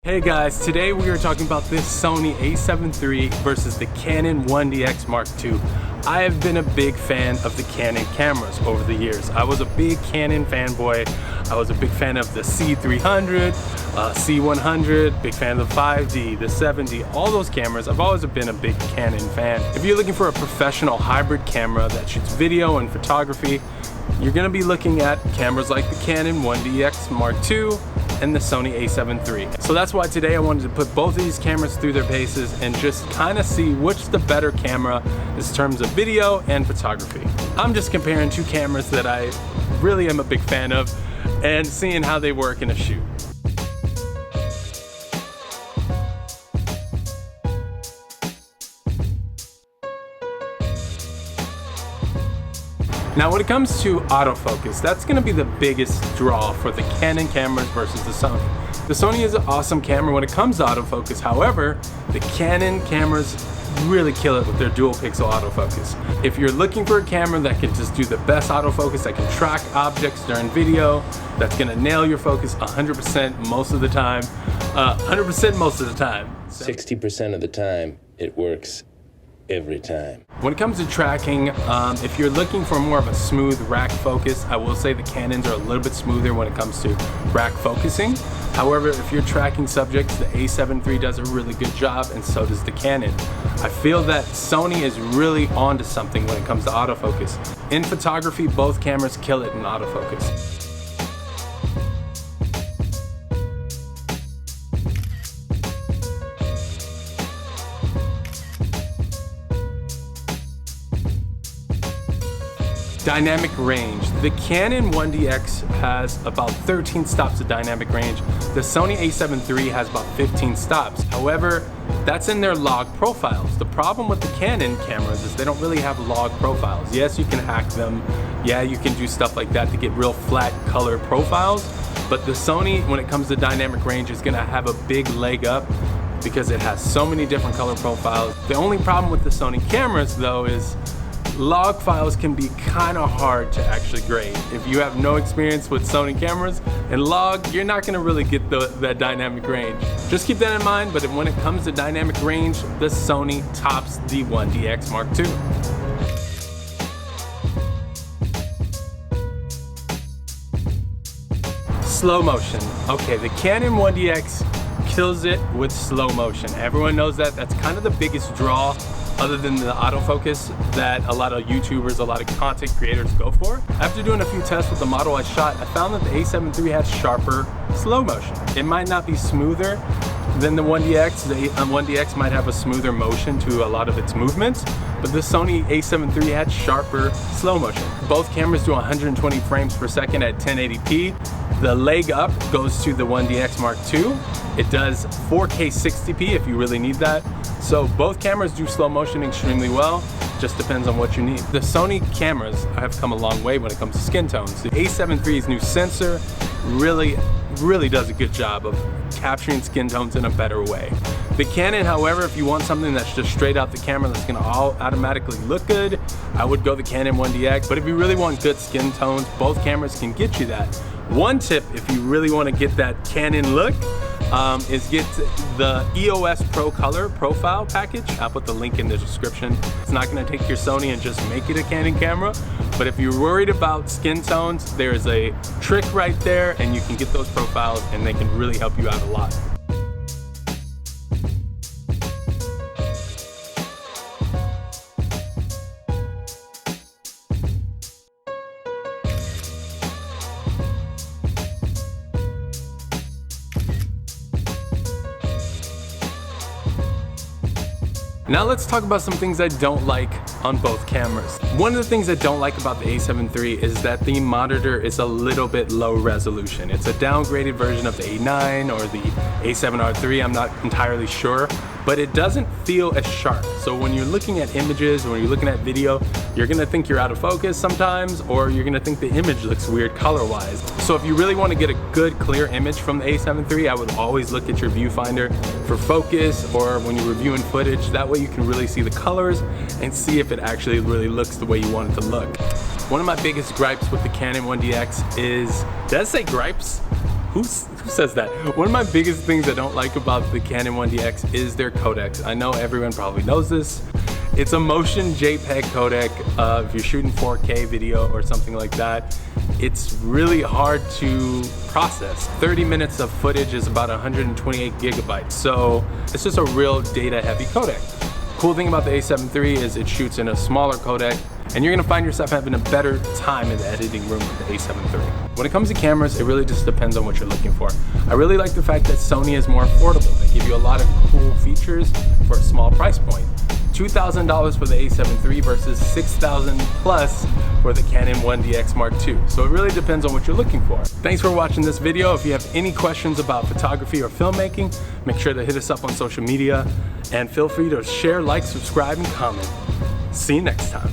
Hey guys, today we are talking about this Sony A7 III versus the Canon 1DX Mark II. I have been a big fan of the Canon cameras over the years. I was a big Canon fanboy. I was a big fan of the C300, C100, big fan of the 5D, the 7D, all those cameras. I've always been a big Canon fan. If you're looking for a professional hybrid camera that shoots video and photography, you're gonna be looking at cameras like the Canon 1DX Mark II and the Sony A7 III. So that's why today I wanted to put both of these cameras through their paces and just kind of see which the better camera in terms of video and photography. I'm just comparing two cameras that I really am a big fan of and seeing how they work in a shoot. Now when it comes to autofocus, that's gonna be the biggest draw for the Canon cameras versus the Sony. The Sony is an awesome camera when it comes to autofocus. However, the Canon cameras really kill it with their dual pixel autofocus. If you're looking for a camera that can just do the best autofocus, that can track objects during video, that's gonna nail your focus 100% most of the time, 100% most of the time. 60% of the time, it works every time. When it comes to tracking, if you're looking for more of a smooth rack focus, I will say the Canons are a little bit smoother when it comes to rack focusing. However, if you're tracking subjects, the A7 III does a really good job, and so does the Canon. I feel that Sony is really onto something when it comes to autofocus. In photography, both cameras kill it in autofocus. Dynamic range. The Canon 1DX has about 13 stops of dynamic range. The Sony A7 III has about 15 stops. However, that's in their log profiles. The problem with the Canon cameras is they don't really have log profiles. Yes, you can hack them. Yeah, you can do stuff like that to get real flat color profiles. But the Sony, when it comes to dynamic range, is gonna have a big leg up because it has so many different color profiles. The only problem with the Sony cameras though is log files can be kind of hard to actually grade. If you have no experience with Sony cameras and log, you're not going to really get that dynamic range. Just keep that in mind, but when it comes to dynamic range, the Sony tops the 1DX Mark II. Slow motion. Okay, the Canon 1DX kills it with slow motion. Everyone knows that. That's kind of the biggest draw other than the autofocus that a lot of YouTubers, a lot of content creators go for. After doing a few tests with the model I shot, I found that the A7 III had sharper slow motion. It might not be smoother than the 1DX. The 1DX might have a smoother motion to a lot of its movements, but the Sony A7 III had sharper slow motion. Both cameras do 120 frames per second at 1080p. The leg up goes to the 1DX Mark II. It does 4K 60p if you really need that. So both cameras do slow motion extremely well, just depends on what you need. The Sony cameras have come a long way when it coms to skin tones. The A7 III's new sensor really does a good job of capturing skin tones in a better way. The Canon, however, if you want something that's just straight out the camera that's gonna automatically look good, I would go the Canon 1DX. But if you really want good skin tones, both cameras can get you that. One tip, if you really want to get that Canon look, is get the EOS Pro Color Profile package. I'll put the link in the description. It's not going to take your Sony and just make it a Canon camera, but if you're worried about skin tones, there's a trick right there, and you can get those profiles, and they can really help you out a lot. Now let's talk about some things I don't like on both cameras. One of the things I don't like about the A7 III is that the monitor is a little bit low resolution. It's a downgraded version of the A9 or the A7R III, I'm not entirely sure, but it doesn't feel as sharp. So when you're looking at images, when you're looking at video, you're gonna think you're out of focus sometimes, or you're gonna think the image looks weird color-wise. So if you really wanna get a good, clear image from the A7 III, I would always look at your viewfinder for focus, or when you're reviewing footage, that way you can really see the colors and see if it actually really looks the way you want it to look. One of my biggest gripes with the Canon 1DX is, did I say gripes? Who says that? One of my biggest things I don't like about the Canon 1DX is their codecs. I know everyone probably knows this. It's a motion JPEG codec. If you're shooting 4K video or something like that, it's really hard to process. 30 minutes of footage is about 128 gigabytes. So it's just a real data heavy codec. Cool thing about the A7III is it shoots in a smaller codec, and you're gonna find yourself having a better time in the editing room with the A7III. When it comes to cameras, it really just depends on what you're looking for. I really like the fact that Sony is more affordable. They give you a lot of cool features for a small price point. $2,000 for the A7III versus $6,000 plus for the Canon 1DX Mark II. So it really depends on what you're looking for. Thanks for watching this video. If you have any questions about photography or filmmaking, make sure to hit us up on social media and feel free to share, like, subscribe, and comment. See you next time.